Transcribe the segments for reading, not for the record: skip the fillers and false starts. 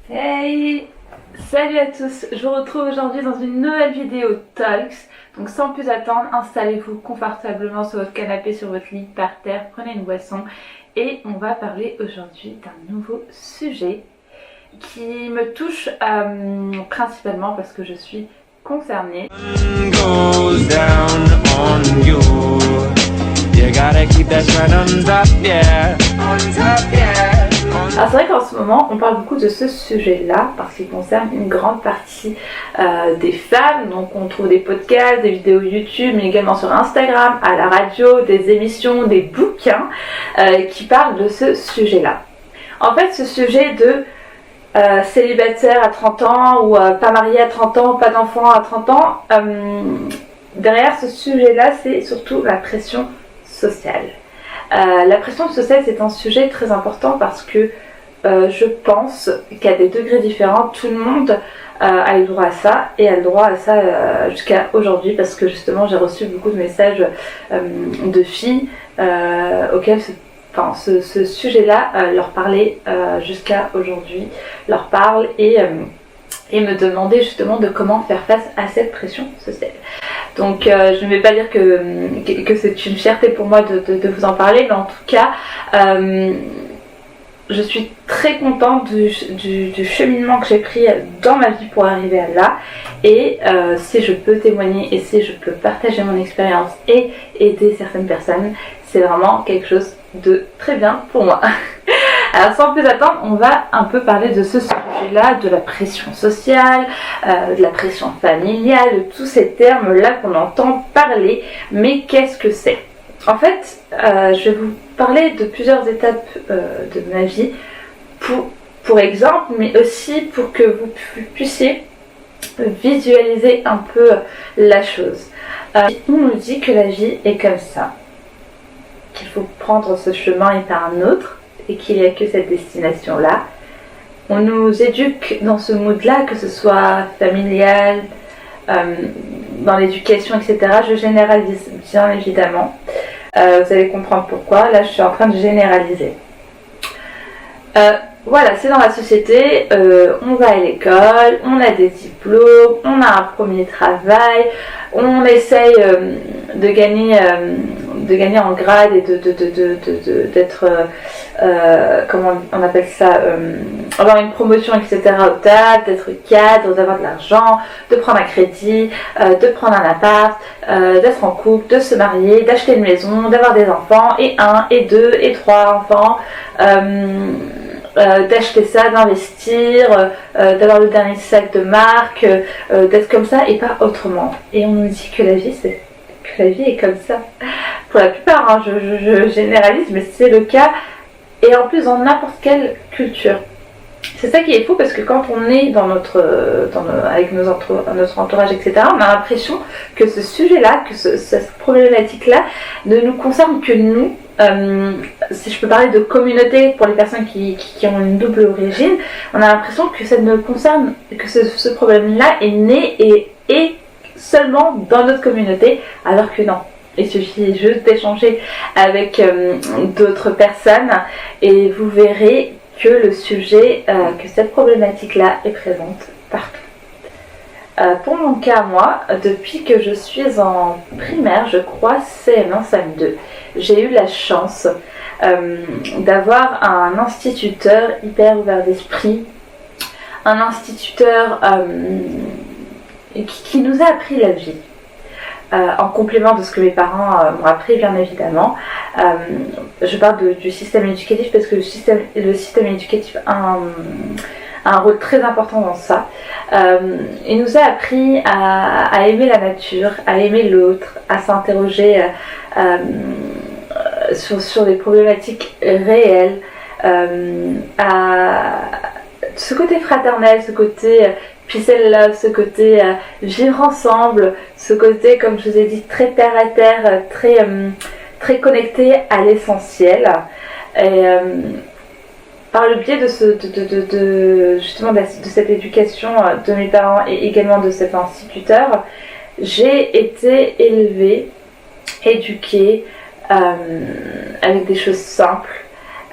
Hey! Salut à tous, je vous retrouve aujourd'hui dans une nouvelle vidéo Talks. Donc sans plus attendre, installez-vous confortablement sur votre canapé, sur votre lit, par terre, prenez une boisson et on va parler aujourd'hui d'un nouveau sujet qui me touche principalement parce que je suis concernée. Alors c'est vrai qu'en ce moment on parle beaucoup de ce sujet-là parce qu'il concerne une grande partie des femmes. Donc on trouve des podcasts, des vidéos YouTube, mais également sur Instagram, à la radio, des émissions, des bouquins qui parlent de ce sujet-là. En fait, ce sujet de célibataire à 30 ans ou pas marié à 30 ans, pas d'enfant à 30 ans, derrière ce sujet-là, c'est surtout la pression sociale. La pression sociale, c'est un sujet très important parce que je pense qu'à des degrés différents, tout le monde a le droit à ça et a le droit à ça jusqu'à aujourd'hui parce que justement j'ai reçu beaucoup de messages de filles auxquelles ce sujet-là leur parlait jusqu'à aujourd'hui, leur parle et me demandait justement de comment faire face à cette pression sociale. Donc je ne vais pas dire que c'est une fierté pour moi de vous en parler, mais en tout cas je suis très contente du cheminement que j'ai pris dans ma vie pour arriver à là. Et si je peux témoigner et si je peux partager mon expérience et aider certaines personnes, c'est vraiment quelque chose de très bien pour moi. Alors sans plus attendre, on va un peu parler de ce sujet-là, de la pression sociale, de la pression familiale, de tous ces termes-là qu'on entend parler. Mais qu'est-ce que c'est ? En fait, je vais vous parler de plusieurs étapes de ma vie pour exemple, mais aussi pour que vous puissiez visualiser un peu la chose. On nous dit que la vie est comme ça, qu'il faut prendre ce chemin et pas un autre, et qu'il n'y a que cette destination-là. On nous éduque dans ce mood-là, que ce soit familial, dans l'éducation, etc. Je généralise bien évidemment. Vous allez comprendre pourquoi. Là, je suis en train de généraliser. Voilà, c'est dans la société. On va à l'école, on a des diplômes, on a un premier travail, on essaye de gagner en grade et d'être, comment on appelle ça, avoir une promotion, etc. au taf, d'être cadre, d'avoir de l'argent, de prendre un crédit, de prendre un appart, d'être en couple, de se marier, d'acheter une maison, d'avoir des enfants, et 1, et 2, et 3 enfants, d'acheter ça, d'investir, d'avoir le dernier sac de marque, d'être comme ça et pas autrement. Et on nous dit que la vie est comme ça. Pour la plupart, hein, je généralise, mais c'est le cas. Et en plus dans n'importe quelle culture. C'est ça qui est fou parce que quand on est avec notre entourage, etc., on a l'impression que ce sujet-là, que cette problématique-là ne nous concerne que nous. Si je peux parler de communauté pour les personnes qui ont une double origine, on a l'impression que ça ne concerne, que ce problème-là est né et est seulement dans notre communauté, alors que non. Il suffit juste d'échanger avec d'autres personnes et vous verrez que le sujet, que cette problématique-là est présente partout. Pour mon cas, moi, depuis que je suis en primaire, je crois CM1, CM2, j'ai eu la chance d'avoir un instituteur hyper ouvert d'esprit, un instituteur qui nous a appris la vie. En complément de ce que mes parents m'ont appris, bien évidemment. Je parle du système éducatif parce que le système éducatif a un rôle très important dans ça. Il nous a appris à aimer la nature, à aimer l'autre, à s'interroger sur des problématiques réelles, à ce côté fraternel, ce côté peace and love, ce côté vivre ensemble, ce côté, comme je vous ai dit, très terre à terre, très connecté à l'essentiel. Et par le biais justement de cette éducation de mes parents et également de cet instituteur, j'ai été élevée, éduquée avec des choses simples,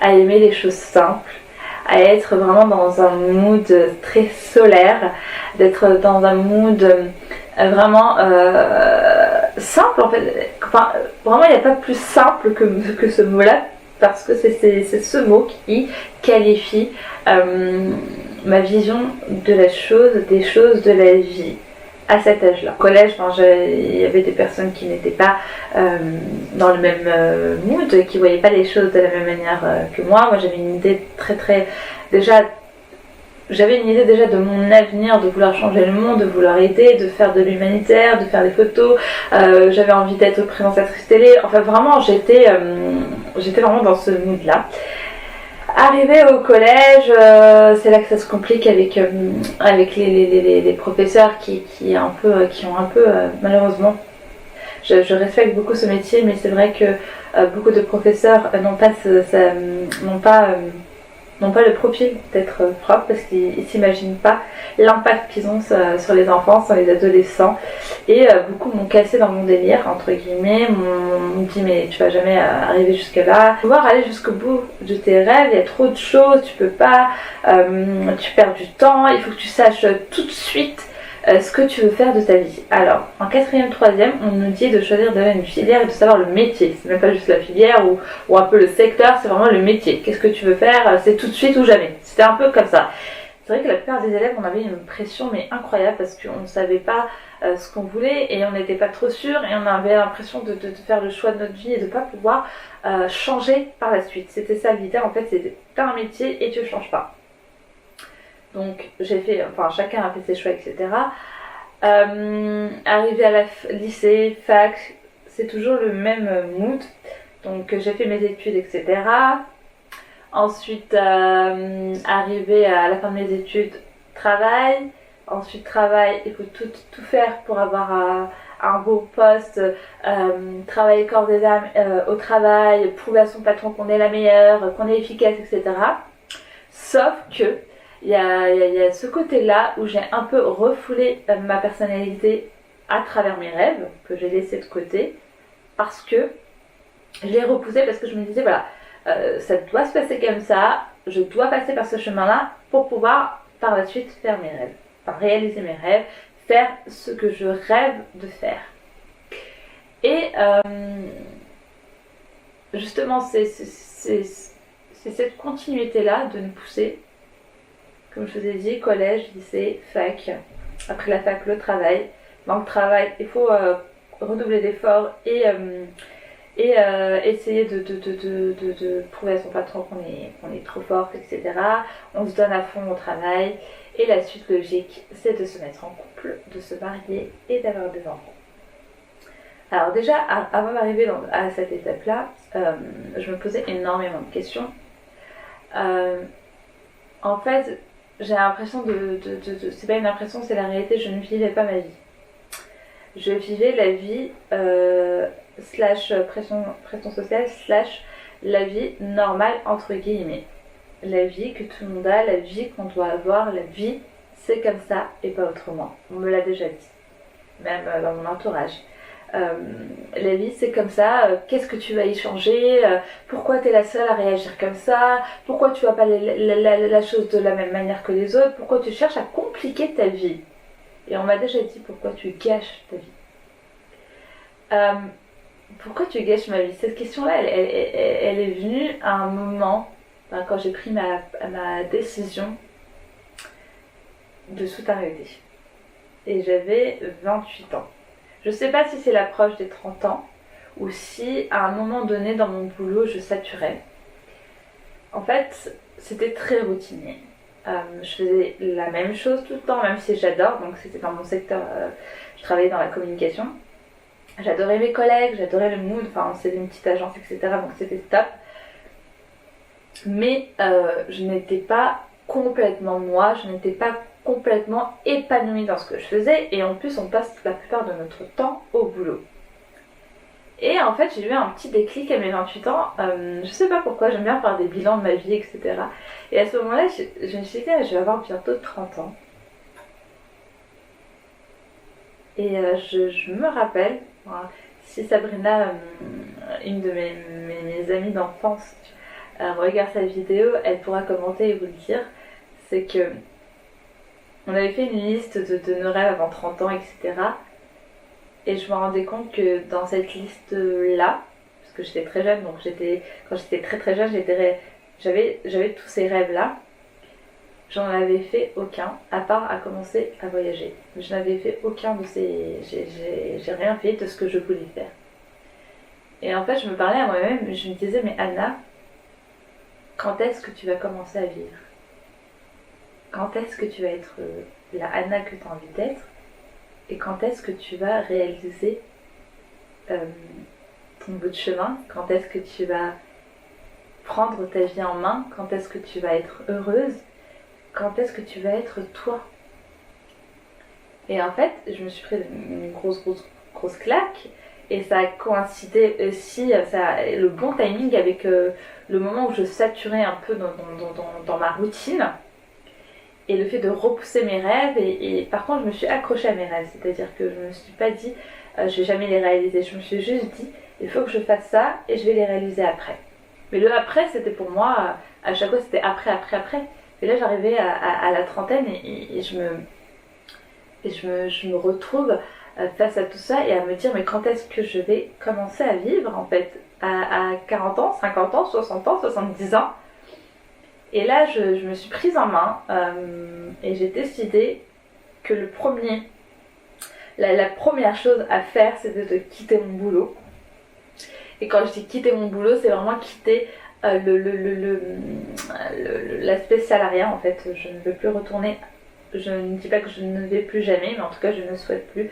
à aimer les choses simples, à être vraiment dans un mood très solaire, d'être dans un mood vraiment simple en fait. Enfin, vraiment, il n'y a pas plus simple que ce mot-là, parce que c'est ce mot qui qualifie ma vision de la chose, des choses, de la vie à cet âge-là. Au collège, il y avait des personnes qui n'étaient pas dans le même mood, qui ne voyaient pas les choses de la même manière que moi. Moi, j'avais une idée j'avais une idée déjà de mon avenir, de vouloir changer le monde, de vouloir aider, de faire de l'humanitaire, de faire des photos. J'avais envie d'être présentatrice télé. Enfin, vraiment, j'étais vraiment dans ce mood-là. Arrivé au collège, c'est là que ça se complique avec les professeurs qui ont un peu malheureusement. Je respecte beaucoup ce métier, mais c'est vrai que beaucoup de professeurs n'ont pas le profil d'être prof, parce qu'ils ne s'imaginent pas l'impact qu'ils ont sur les enfants, sur les adolescents. Et beaucoup m'ont cassé dans mon délire, entre guillemets, m'ont dit mais tu vas jamais arriver jusque là. Pouvoir aller jusqu'au bout de tes rêves, il y a trop de choses, tu peux pas, tu perds du temps, il faut que tu saches tout de suite ce que tu veux faire de ta vie. Alors, en 4e, 3e, on nous dit de choisir une filière et de savoir le métier. C'est même pas juste la filière ou un peu le secteur, c'est vraiment le métier. Qu'est-ce que tu veux faire? C'est tout de suite ou jamais. C'était un peu comme ça. C'est vrai que la plupart des élèves, on avait une pression mais incroyable, parce qu'on ne savait pas ce qu'on voulait et on n'était pas trop sûr, et on avait l'impression de faire le choix de notre vie et de ne pas pouvoir changer par la suite. C'était ça l'idée, en fait, c'était t'as un métier et tu ne changes pas. Donc chacun a fait ses choix, etc. Arrivé à lycée, fac, c'est toujours le même mood. Donc j'ai fait mes études, etc. Ensuite, arrivé à la fin de mes études, travail. Ensuite, travail, il faut tout faire pour avoir un beau poste, travailler corps et âme au travail, prouver à son patron qu'on est la meilleure, qu'on est efficace, etc. Sauf que il y a ce côté-là où j'ai un peu refoulé ma personnalité à travers mes rêves, que j'ai laissé de côté, parce que je l'ai repoussé, parce que je me disais, voilà, ça doit se passer comme ça, je dois passer par ce chemin-là pour pouvoir par la suite faire mes rêves, enfin, réaliser mes rêves, faire ce que je rêve de faire. Et justement, c'est cette continuité-là de nous pousser. Comme je vous ai dit, collège, lycée, fac. Après la fac, le travail. Dans le travail, il faut redoubler d'efforts et essayer de prouver à son patron qu'on est trop fort, etc. On se donne à fond au travail. Et la suite logique, c'est de se mettre en couple, de se marier et d'avoir des enfants. Alors déjà, avant d'arriver à cette étape-là, je me posais énormément de questions. En fait, j'ai l'impression c'est pas une impression, c'est la réalité, je ne vivais pas ma vie. Je vivais la vie slash pression sociale slash la vie normale, entre guillemets. La vie que tout le monde a, la vie qu'on doit avoir, la vie c'est comme ça et pas autrement. On me l'a déjà dit, même dans mon entourage. La vie c'est comme ça, qu'est-ce que tu vas y changer, pourquoi tu es la seule à réagir comme ça, pourquoi tu vois pas la chose de la même manière que les autres, pourquoi tu cherches à compliquer ta vie. Et on m'a déjà dit pourquoi tu gâches ta vie. Pourquoi tu gâches ma vie? Cette question-là, elle est venue à un moment, quand j'ai pris ma décision de tout arrêter. Et j'avais 28 ans. Je sais pas si c'est l'approche des 30 ans ou si à un moment donné dans mon boulot je saturais. En fait, c'était très routinier. Je faisais la même chose tout le temps, même si j'adore, donc c'était dans mon secteur, je travaillais dans la communication. J'adorais mes collègues, j'adorais le mood, enfin c'était une petite agence, etc. Donc c'était top. Mais je n'étais pas complètement moi, je n'étais pas complètement épanouie dans ce que je faisais, et en plus on passe la plupart de notre temps au boulot. Et en fait j'ai eu un petit déclic à mes 28 ans, je sais pas pourquoi, j'aime bien faire des bilans de ma vie, etc. Et à ce moment-là je me suis dit, je vais avoir bientôt 30 ans. Et je me rappelle, si Sabrina, une de mes amies d'enfance, regarde sa vidéo, elle pourra commenter et vous le dire. C'est que on avait fait une liste de nos rêves avant 30 ans, etc. Et je me rendais compte que dans cette liste-là, parce que j'étais très jeune, donc quand j'étais très très jeune, j'avais tous ces rêves-là. J'en avais fait aucun, à part à commencer à voyager. Je n'avais fait aucun de ces... J'ai rien fait de ce que je voulais faire. Et en fait, je me parlais à moi-même, je me disais, mais Anna, quand est-ce que tu vas commencer à vivre? Quand est-ce que tu vas être la Anna que tu as envie d'être? Et quand est-ce que tu vas réaliser ton bout de chemin? Quand est-ce que tu vas prendre ta vie en main? Quand est-ce que tu vas être heureuse? Quand est-ce que tu vas être toi? Et en fait, je me suis pris une grosse claque. Et ça a coïncidé aussi, le bon timing avec le moment où je saturais un peu dans ma routine. Et le fait de repousser mes rêves. Et par contre, je me suis accrochée à mes rêves. C'est-à-dire que je ne me suis pas dit, je vais jamais les réaliser. Je me suis juste dit, il faut que je fasse ça et je vais les réaliser après. Mais le après, c'était pour moi, à chaque fois, c'était après. Et là, j'arrivais à la trentaine et je me retrouve face à tout ça et à me dire, mais quand est-ce que je vais commencer à vivre en fait? À 40 ans, 50 ans, 60 ans, 70 ans. Et là, je me suis prise en main et j'ai décidé que la première chose à faire, c'était de quitter mon boulot. Et quand je dis quitter mon boulot, c'est vraiment quitter l'aspect salariat en fait. Je ne veux plus retourner, je ne dis pas que je ne vais plus jamais, mais en tout cas je ne souhaite plus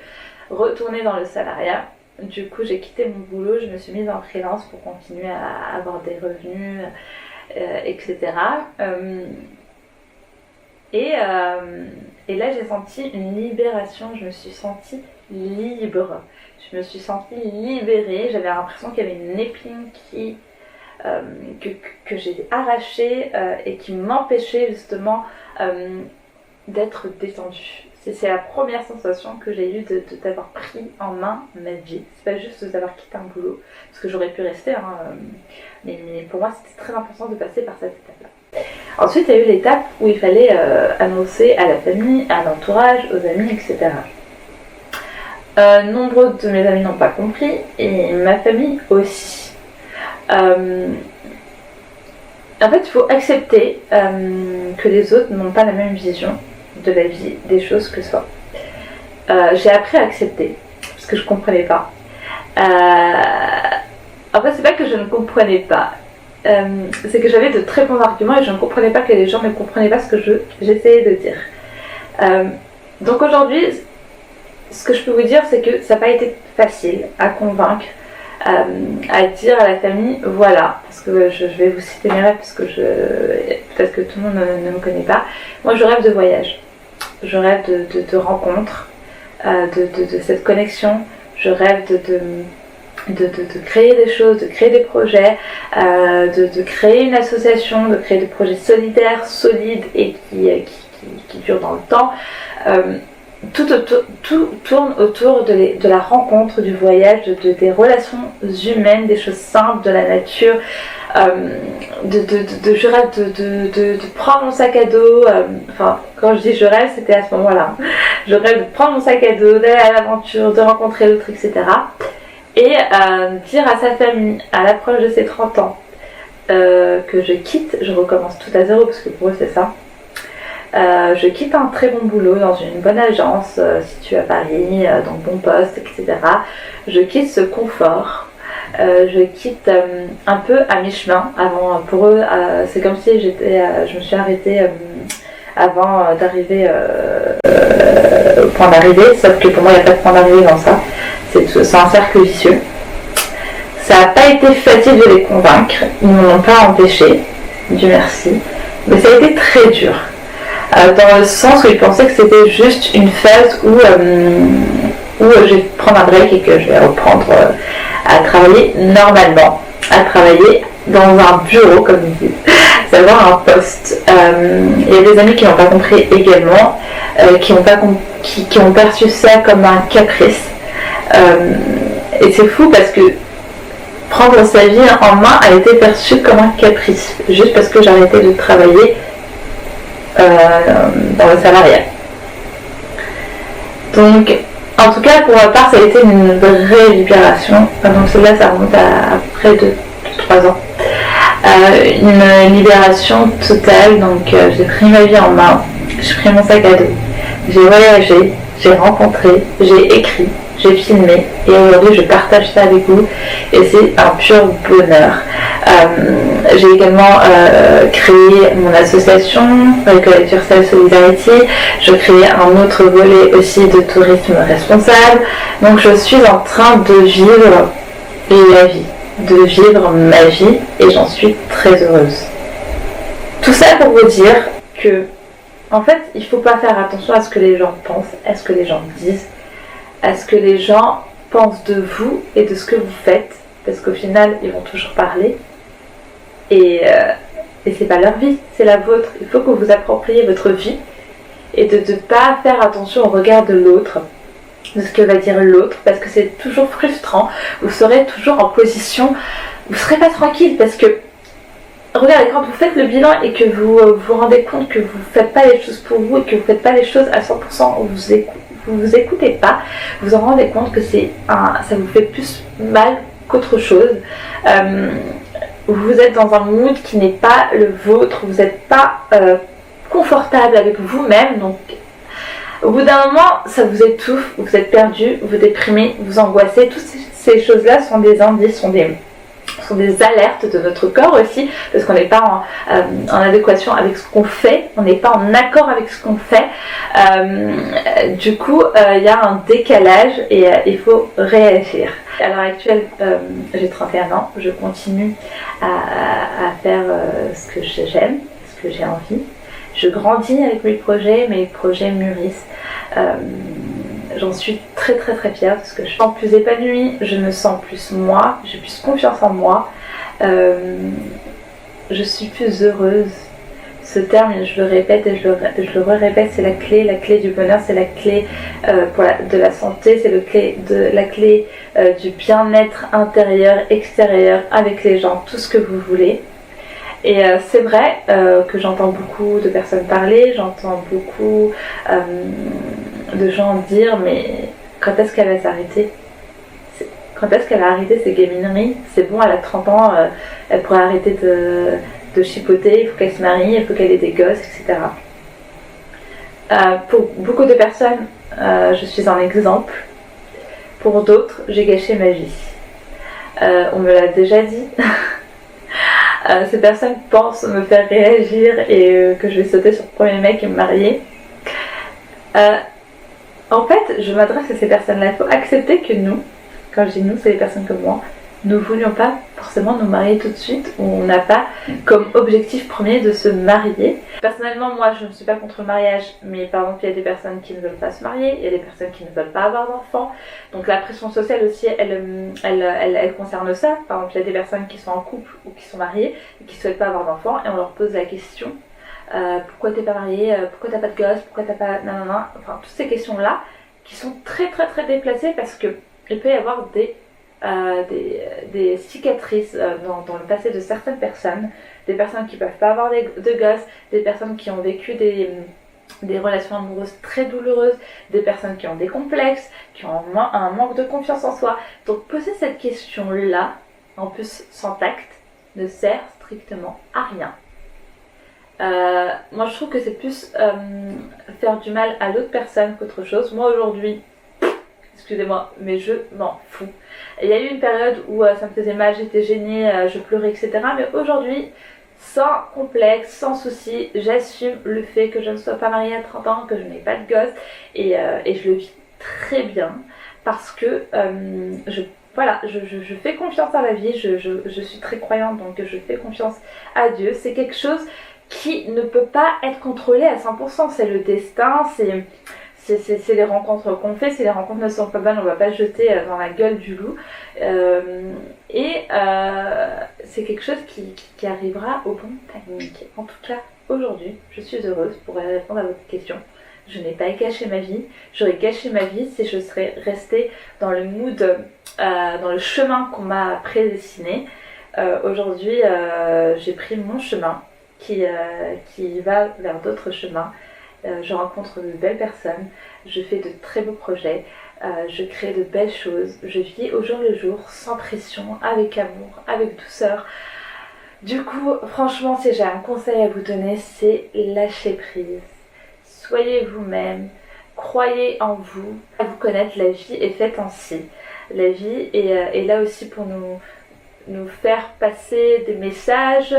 retourner dans le salariat. Du coup j'ai quitté mon boulot, je me suis mise en freelance pour continuer à avoir des revenus, etc. Et là j'ai senti une libération, je me suis sentie libre, je me suis sentie libérée, j'avais l'impression qu'il y avait une épine que j'ai arrachée et qui m'empêchait justement d'être détendue. C'est la première sensation que j'ai eue d'avoir pris en main ma vie. C'est pas juste d'avoir quitté un boulot, parce que j'aurais pu rester, mais pour moi c'était très important de passer par cette étape-là. Ensuite il y a eu l'étape où il fallait annoncer à la famille, à l'entourage, aux amis, etc. Nombreux de mes amis n'ont pas compris, et ma famille aussi. En fait, il faut accepter que les autres n'ont pas la même vision de la vie, des choses que soi. J'ai appris à accepter, parce que je comprenais pas. En fait, c'est pas que je ne comprenais pas, c'est que j'avais de très bons arguments et je ne comprenais pas que les gens ne comprenaient pas ce que j'essayais de dire. Donc aujourd'hui, ce que je peux vous dire, c'est que ça n'a pas été facile à convaincre, à dire à la famille, voilà, parce que je vais vous citer mes rêves, parce que peut-être que tout le monde ne me connaît pas. Moi, je rêve de voyage, je rêve de rencontres, de cette connexion, je rêve de créer des choses, de créer des projets, de créer une association, de créer des projets solidaires, solides et qui durent dans le temps. Tout tourne autour de la rencontre, du voyage, des relations humaines, des choses simples, de la nature. Je rêve de prendre mon sac à dos. Enfin, quand je dis je rêve, c'était à ce moment-là. Je rêve de prendre mon sac à dos, d'aller à l'aventure, de rencontrer l'autre, etc. Et dire à sa famille, à l'approche de ses 30 ans, que je quitte, je recommence tout à zéro, parce que pour eux c'est ça. Je quitte un très bon boulot dans une bonne agence située à Paris, dans bon poste, etc. Je quitte ce confort. Je quitte un peu à mi-chemin. Avant, pour eux, c'est comme si je me suis arrêtée avant d'arriver au point d'arrivée. Sauf que pour moi, il n'y a pas de point d'arrivée dans ça. C'est un cercle vicieux. Ça n'a pas été facile de les convaincre. Ils ne m'ont pas empêché. Dieu merci. Mais ça a été très dur. Dans le sens où ils pensaient que c'était juste une phase où je vais prendre un break et que je vais reprendre à travailler normalement, à travailler dans un bureau comme ils disent, savoir un poste. Il y a des amis qui n'ont pas compris également, qui ont perçu ça comme un caprice. Et c'est fou parce que prendre sa vie en main a été perçu comme un caprice, juste parce que j'arrêtais de travailler dans le salariat. Donc, en tout cas, pour ma part, ça a été une vraie libération. Donc, celle-là, ça remonte à près de 3 ans. Une libération totale. Donc, j'ai pris ma vie en main, j'ai pris mon sac à dos, j'ai voyagé, j'ai rencontré, j'ai écrit, j'ai filmé et aujourd'hui je partage ça avec vous et c'est un pur bonheur. J'ai également créé mon association Collective Self Solidarity. Je crée un autre volet aussi de tourisme responsable. Donc je suis en train de vivre la vie, de vivre ma vie et j'en suis très heureuse. Tout ça pour vous dire que en fait il ne faut pas faire attention à ce que les gens pensent, à ce que les gens disent, à ce que les gens pensent de vous et de ce que vous faites, parce qu'au final, ils vont toujours parler. Et c'est pas leur vie, c'est la vôtre. Il faut que vous appropriez votre vie et de ne pas faire attention au regard de l'autre, de ce que va dire l'autre, parce que c'est toujours frustrant. Vous serez toujours en position, vous serez pas tranquille, parce que regardez, quand vous faites le bilan et que vous vous rendez compte que vous ne faites pas les choses pour vous et que vous ne faites pas les choses à 100%, vous vous écoutez pas, vous en rendez compte que ça vous fait plus mal qu'autre chose. Vous êtes dans un mood qui n'est pas le vôtre, vous n'êtes pas confortable avec vous-même, donc au bout d'un moment ça vous étouffe, vous êtes perdu, vous déprimez, vous angoissez. Toutes ces choses-là sont des indices, sont des alertes de notre corps aussi, parce qu'on n'est pas en adéquation avec ce qu'on fait, on n'est pas en accord avec ce qu'on fait. Du coup, il y a un décalage et il faut réagir. À l'heure actuelle, j'ai 31 ans, je continue à faire ce que j'aime, ce que j'ai envie. Je grandis avec mes projets mûrissent. J'en suis très très très fière parce que je me sens plus épanouie, je me sens plus moi, j'ai plus confiance en moi, je suis plus heureuse. Ce terme, je le répète et je le répète, c'est la clé du bonheur, c'est la clé de la santé, c'est la clé du bien-être intérieur, extérieur, avec les gens, tout ce que vous voulez. Et c'est vrai que j'entends beaucoup de personnes parler, j'entends beaucoup de gens dire mais quand est-ce qu'elle va s'arrêter ? Quand est-ce qu'elle a arrêté ses gamineries ? C'est bon, elle a 30 ans, elle pourrait arrêter de chipoter, il faut qu'elle se marie, il faut qu'elle ait des gosses, etc. Pour beaucoup de personnes, je suis un exemple. Pour d'autres, j'ai gâché ma vie. On me l'a déjà dit. Ces personnes pensent me faire réagir et que je vais sauter sur le premier mec et me marier. En fait, je m'adresse à ces personnes-là. Il faut accepter que nous, quand je dis nous, c'est les personnes comme moi, nous ne voulions pas forcément nous marier tout de suite, ou on n'a pas comme objectif premier de se marier. Personnellement, moi, je ne suis pas contre le mariage, mais par exemple, il y a des personnes qui ne veulent pas se marier, il y a des personnes qui ne veulent pas avoir d'enfants. Donc la pression sociale aussi, elle concerne ça. Par exemple, il y a des personnes qui sont en couple ou qui sont mariées et qui ne souhaitent pas avoir d'enfants, et on leur pose la question pourquoi t'es pas marié, pourquoi t'as pas de gosse, pourquoi t'as pas... Nanana. Enfin, toutes ces questions-là qui sont très très très déplacées parce que il peut y avoir des cicatrices dans le passé de certaines personnes, des personnes qui ne peuvent pas avoir de gosses, des personnes qui ont vécu des relations amoureuses très douloureuses, des personnes qui ont des complexes, qui ont un manque de confiance en soi. Donc poser cette question-là, en plus sans tact, ne sert strictement à rien. Moi je trouve que c'est plus faire du mal à l'autre personne qu'autre chose. Moi aujourd'hui, excusez-moi, mais je m'en fous. Il y a eu une période où ça me faisait mal, j'étais gênée, je pleurais, etc. Mais aujourd'hui, sans complexe, sans souci, j'assume le fait que je ne sois pas mariée à 30 ans, que je n'ai pas de gosse, et je le vis très bien parce que je fais confiance à la vie, je suis très croyante, donc je fais confiance à Dieu. C'est quelque chose qui ne peut pas être contrôlé à 100%, c'est le destin, c'est les rencontres qu'on fait, si les rencontres ne sont pas bonnes, on ne va pas jeter dans la gueule du loup. C'est quelque chose qui arrivera au bon timing. En tout cas, aujourd'hui, je suis heureuse, pour répondre à votre question, Je n'ai pas gâché ma vie. J'aurais gâché ma vie si je serais restée dans le mood, dans le chemin qu'on m'a prédestiné. Aujourd'hui, j'ai pris mon chemin qui va vers d'autres chemins. Je rencontre de belles personnes, je fais de très beaux projets, je crée de belles choses, je vis au jour le jour, sans pression, avec amour, avec douceur. Du coup, franchement, si j'ai un conseil à vous donner, c'est lâcher prise. Soyez vous-même, croyez en vous. À vous connaître, la vie est faite ainsi. La vie est là aussi pour nous faire passer des messages,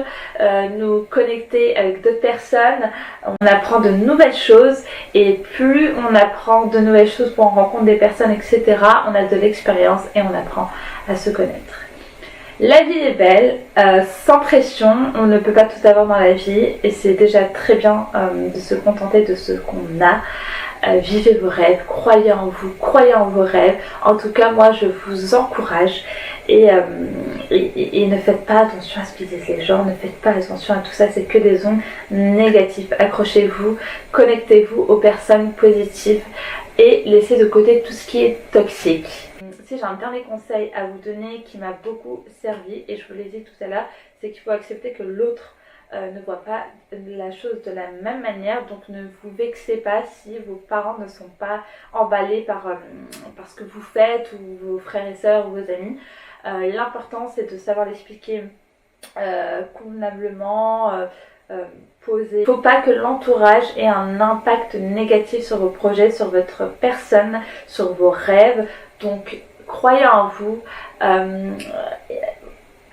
nous connecter avec d'autres personnes. On apprend de nouvelles choses et plus on apprend de nouvelles choses, pour on rencontre des personnes, etc., on a de l'expérience et on apprend à se connaître. La vie est belle, sans pression, on ne peut pas tout avoir dans la vie et c'est déjà très bien de se contenter de ce qu'on a. Vivez vos rêves, croyez en vous, croyez en vos rêves. En tout cas, moi je vous encourage et ne faites pas attention à ce qu'ils disent les gens, ne faites pas attention à tout ça, c'est que des ondes négatives. Accrochez-vous, connectez-vous aux personnes positives et laissez de côté tout ce qui est toxique. Si j'ai un dernier conseil à vous donner qui m'a beaucoup servi, et je vous l'ai dit tout à l'heure, c'est qu'il faut accepter que l'autre ne voit pas la chose de la même manière, donc ne vous vexez pas si vos parents ne sont pas emballés par ce que vous faites, ou vos frères et sœurs ou vos amis. L'important c'est de savoir l'expliquer convenablement, posé. Il ne faut pas que l'entourage ait un impact négatif sur vos projets, sur votre personne, sur vos rêves, donc croyez en vous.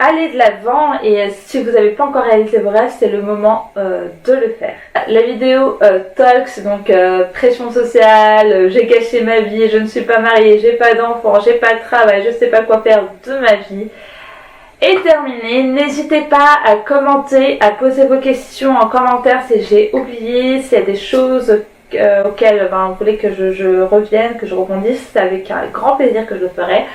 Allez de l'avant et si vous n'avez pas encore réalisé vos rêves, c'est le moment de le faire. La vidéo Talks, donc pression sociale, j'ai gâché ma vie, je ne suis pas mariée, j'ai pas d'enfant, j'ai pas de travail, je sais pas quoi faire de ma vie, est terminée. N'hésitez pas à commenter, à poser vos questions en commentaire si j'ai oublié, s'il y a des choses auxquelles vous voulez que je revienne, que je rebondisse, c'est avec un grand plaisir que je le ferai.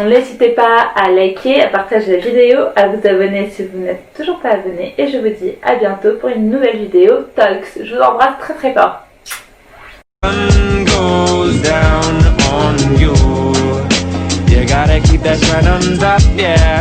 N'hésitez pas à liker, à partager la vidéo, à vous abonner si vous n'êtes toujours pas abonné et je vous dis à bientôt pour une nouvelle vidéo Talks. Je vous embrasse très très fort. You gotta keep that shine on top, yeah.